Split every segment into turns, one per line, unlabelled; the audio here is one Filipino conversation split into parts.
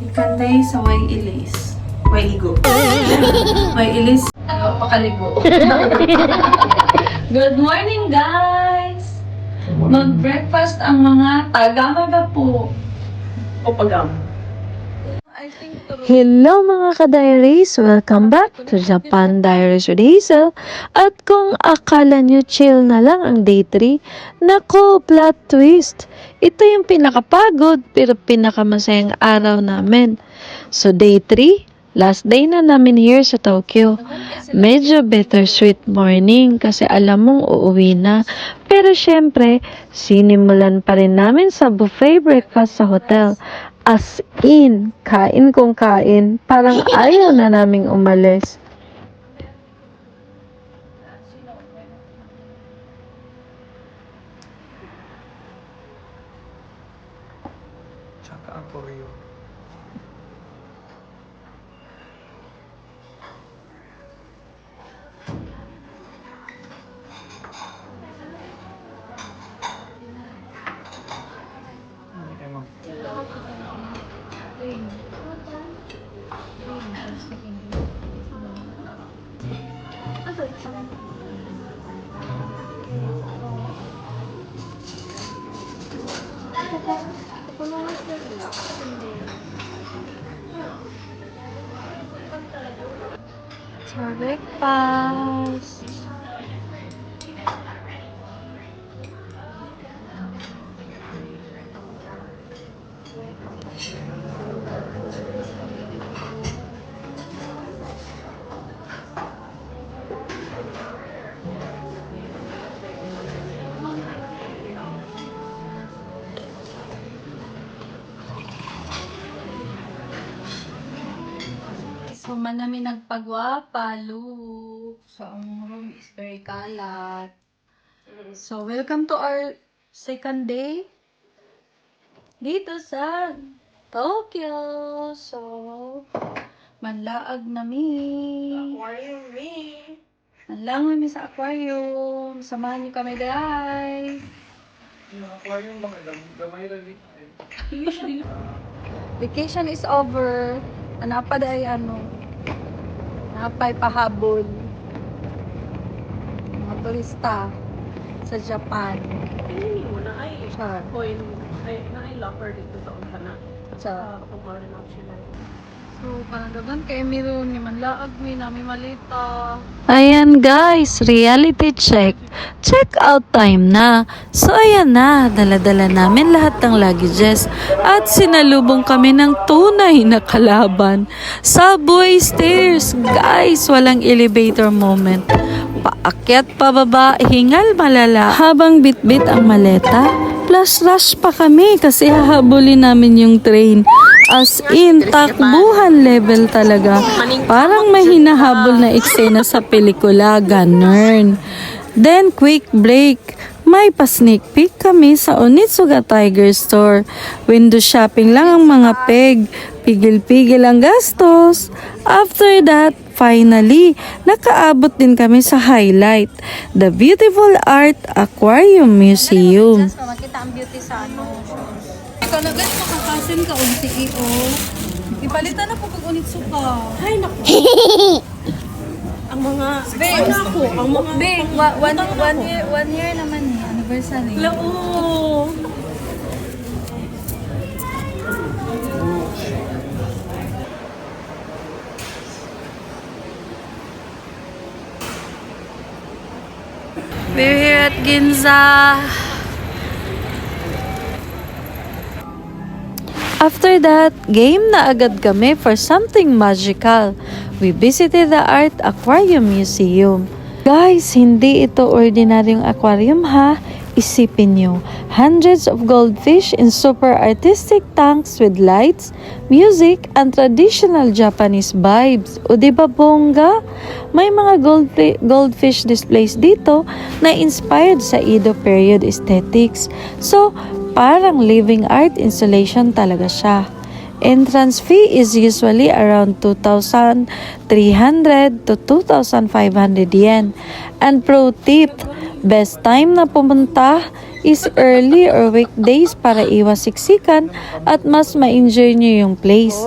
Second day sa Ilis. Igo. Ilis. Pakaligo. Good morning, guys! Mag-breakfast ang mga taga-maga po. O pagam.
Hello mga ka-diaries! Welcome back to Japan Diaries with Hazel. At kung akala nyo chill na lang ang day 3, nako, plot twist! Ito yung pinakapagod pero pinakamasayang araw namin. So day 3, last day na namin here sa Tokyo. Medyo bittersweet morning kasi alam mong uuwi na. Pero syempre, sinimulan pa rin namin sa buffet breakfast sa hotel. As in, kain kung kain, parang ayaw na naming umalis.
Tsaka ako yun.
Sa breakfast.
So, man namin nagpagwapa, look. So, ang room is very kalat. So, welcome to our second day dito sa Tokyo. So, manlaag nami.
Aquarium me.
Manlaag nami sa aquarium. Samahan niyo kami, guys.
Yung aquarium bang gamay lang
Vacation is over. Napad ay napay pahabol. Mga turista sa Japan.
Hindi mo na ay
Sure.
coin ay na ay locker dito sa unsana.
Sa
Kumare na sila.
So, panagaban kay Miro ni manlaag mi nami malita.
Ayan guys, reality check. Check out time na. So ayan na, dala-dala namin lahat ng luggages at sinalubong kami ng tunay na kalaban. Subway stairs, guys, walang elevator moment. Paakyat pababa, hingal malala. Habang bitbit ang maleta, plus rush pa kami kasi hahabulin namin yung train. As in, takbuhan level talaga. Parang may hinahabol na eksena sa pelikula, ganun. Then, quick break. May pa-sneak peek kami sa Onitsuga Tiger Store. Window shopping lang ang mga peg. Pigil-pigil ang gastos. After that, finally, nakaabot din kami sa highlight. The Beautiful Art Aquarium Museum.
Makita ang beauty sa Ikaw na guys, makakasin ka unti iyo. Ipalitan na po pag unit suka.
Ay naku. Ang mga ang mga
Bing, one year naman eh, anniversary.
lao.
We're here at Ginza.
After that, game na agad kami for something magical. We visited the Art Aquarium Museum. Guys, hindi ito ordinaryong aquarium ha. Isipin nyo, hundreds of goldfish in super artistic tanks with lights, music, and traditional Japanese vibes. O diba bongga? May mga goldfish displays dito na inspired sa Edo period aesthetics. So, parang living art installation talaga siya. Entrance fee is usually around 2,300 to 2,500 yen. And pro tip, best time na pumunta is early or weekdays para iwas siksikan at mas ma-enjoy nyo yung place.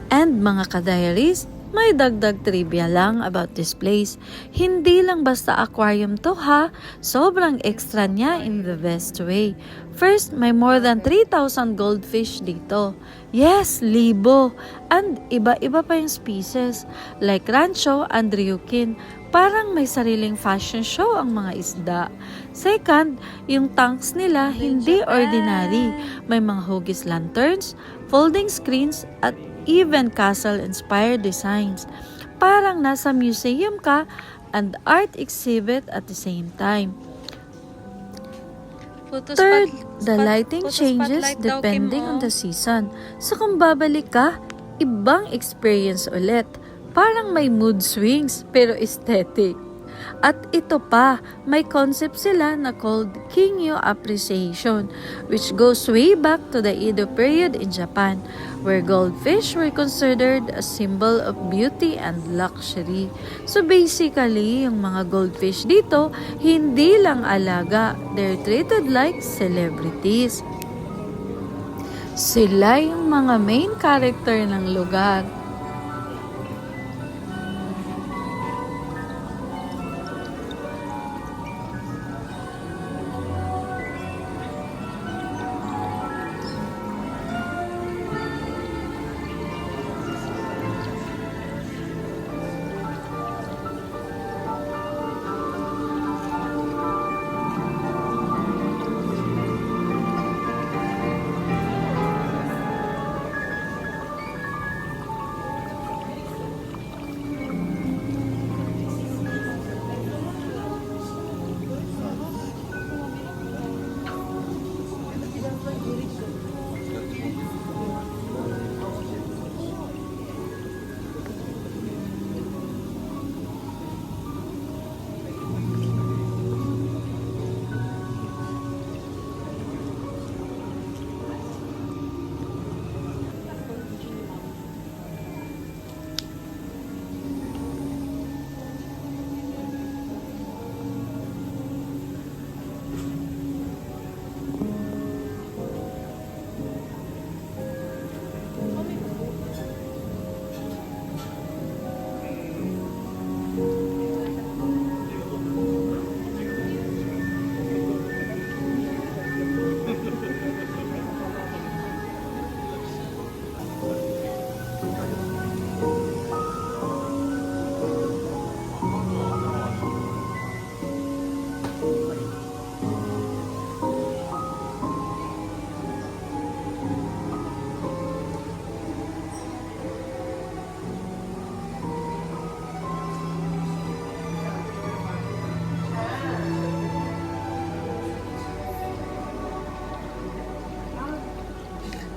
And mga ka-diaries, may dagdag trivia lang about this place. Hindi lang basta aquarium to ha, sobrang extra niya in the best way. First, may more than 3,000 goldfish dito. Yes, libo. And iba-iba pa yung species, like Rancho and Ryukin. Parang may sariling fashion show ang mga isda. Second, yung tanks nila hindi ordinary. May mga hugis lanterns, folding screens, at even castle-inspired designs. Parang nasa museum ka and art exhibit at the same time. Third, the lighting changes depending on the season. So kung babalik ka, ibang experience ulit. Parang may mood swings pero aesthetic. At ito pa, may concept sila na called Kingyo Appreciation, which goes way back to the Edo period in Japan, where goldfish were considered a symbol of beauty and luxury. So basically, yung mga goldfish dito, hindi lang alaga, they're treated like celebrities. Sila yung mga main character ng lugar.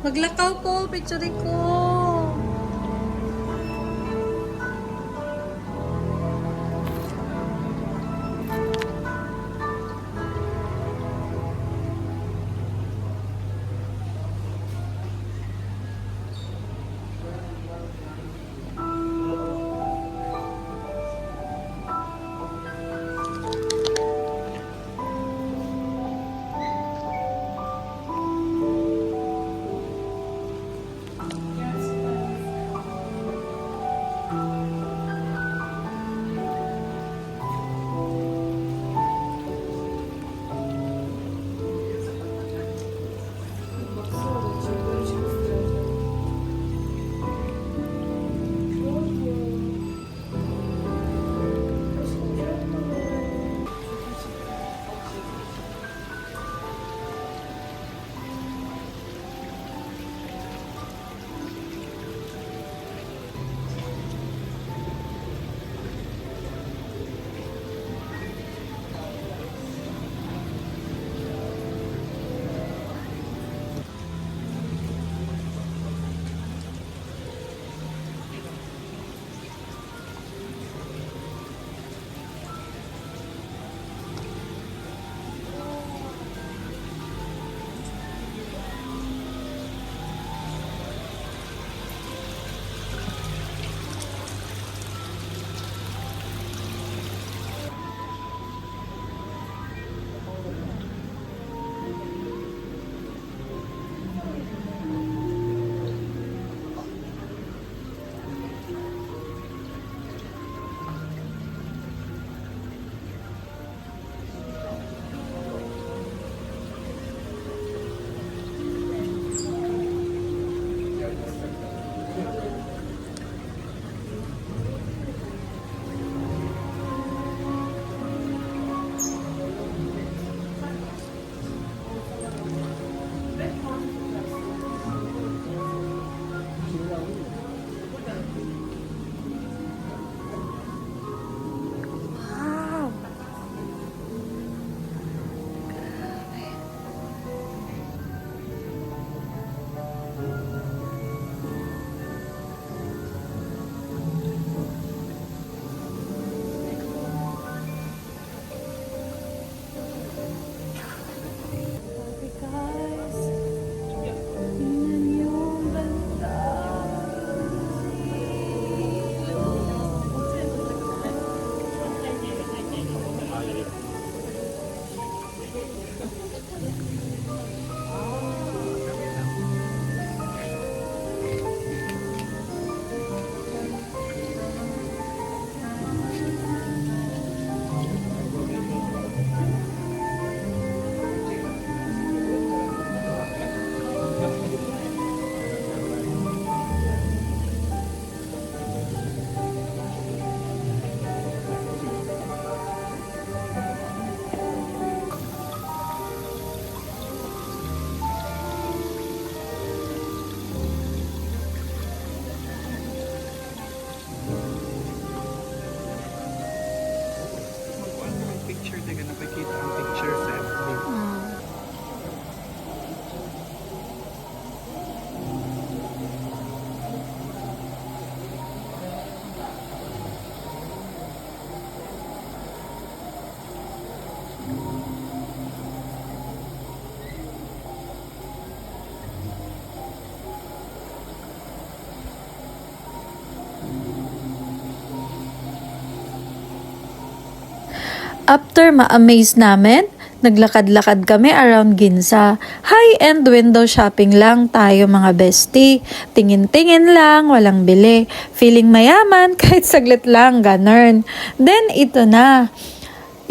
Maglakaw ko, picture ko.
After ma-amaze namin, naglakad-lakad kami around Ginza. High-end window shopping lang tayo mga bestie. Tingin-tingin lang, walang bili. Feeling mayaman kahit saglit lang, ganun. Then ito na.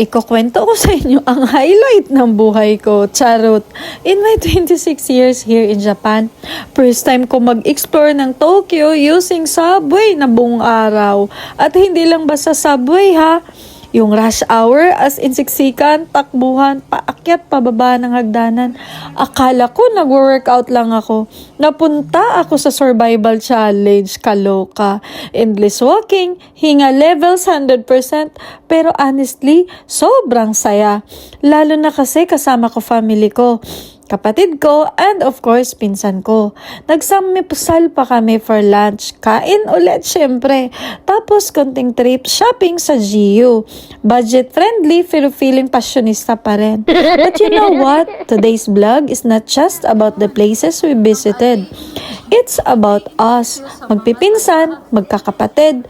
Ikukwento ko sa inyo ang highlight ng buhay ko. Charot. In my 26 years here in Japan, first time ko mag-explore ng Tokyo using subway na buong araw. At hindi lang basta subway ha. Yung rush hour as in siksikan, takbuhan, paakyat, pababa ng hagdanan. Akala ko nag-workout lang ako. Napunta ako sa survival challenge, kaloka. Endless walking, hinga levels 100%. Pero honestly, sobrang saya. Lalo na kasi kasama ko family ko, kapatid ko, and of course, pinsan ko. Nagsamipusal pa kami for lunch. Kain ulit, syempre. Tapos, konting trip, shopping sa GU. Budget friendly, pero feeling passionista pa rin. But you know what? Today's vlog is not just about the places we visited. It's about us. Magpipinsan, magkakapatid,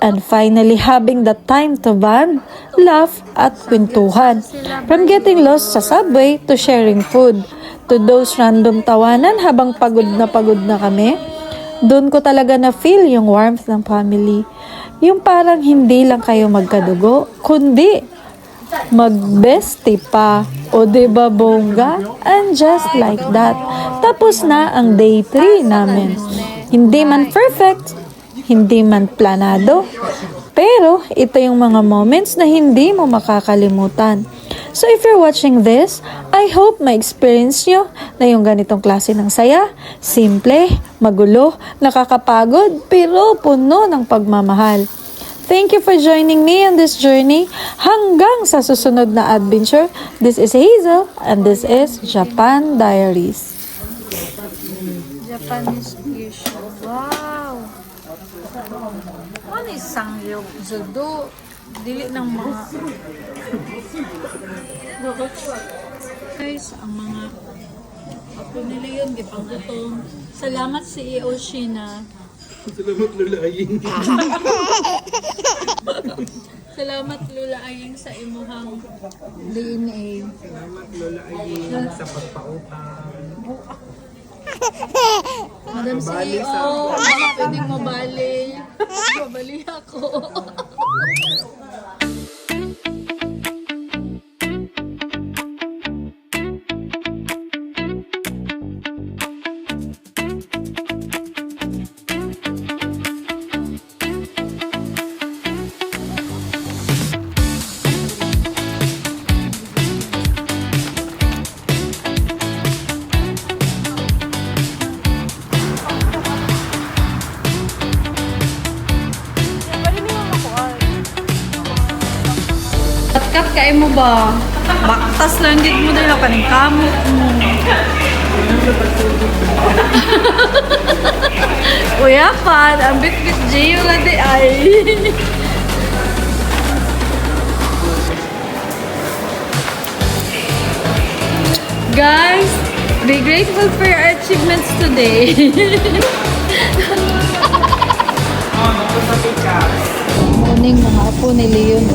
and finally having the time to bond, laugh, at kwentuhan. From getting lost sa subway to sharing food, to those random tawanan habang pagod na kami, doon ko talaga na-feel yung warmth ng family. Yung parang hindi lang kayo magkadugo, kundi mag-bestie pa. O diba bongga? And just like that, tapos na ang day 3 namin. Hindi man perfect, hindi man planado, pero ito yung mga moments na hindi mo makakalimutan. So if you're watching this, I hope ma-experience nyo na yung ganitong klase ng saya, simple, magulo, nakakapagod, pero puno ng pagmamahal. Thank you for joining me on this journey. Hanggang sa susunod na adventure, this is Hazel and this is Japan Diaries.
Japanese dish. Wow! Ano isang yung judo? Dili ng mga... Guys, ang mga... Ako nila yun, gipagutong. Salamat si EO Sheena.
Salamat Lola Aying.
Salamat Lula Aying sa imuhang DNA.
Salamat Lola Aying sa pagpautang.
Madam CEO, baka pwedeng mabali. Mabali ako. Kat kay mo ba? Baktas lang gid mo dahil kaning kamot mo. Kuya pa, ang bit-bit Gio nga di ay. Guys, be grateful for your achievements today. Morning mga apo ni Leon.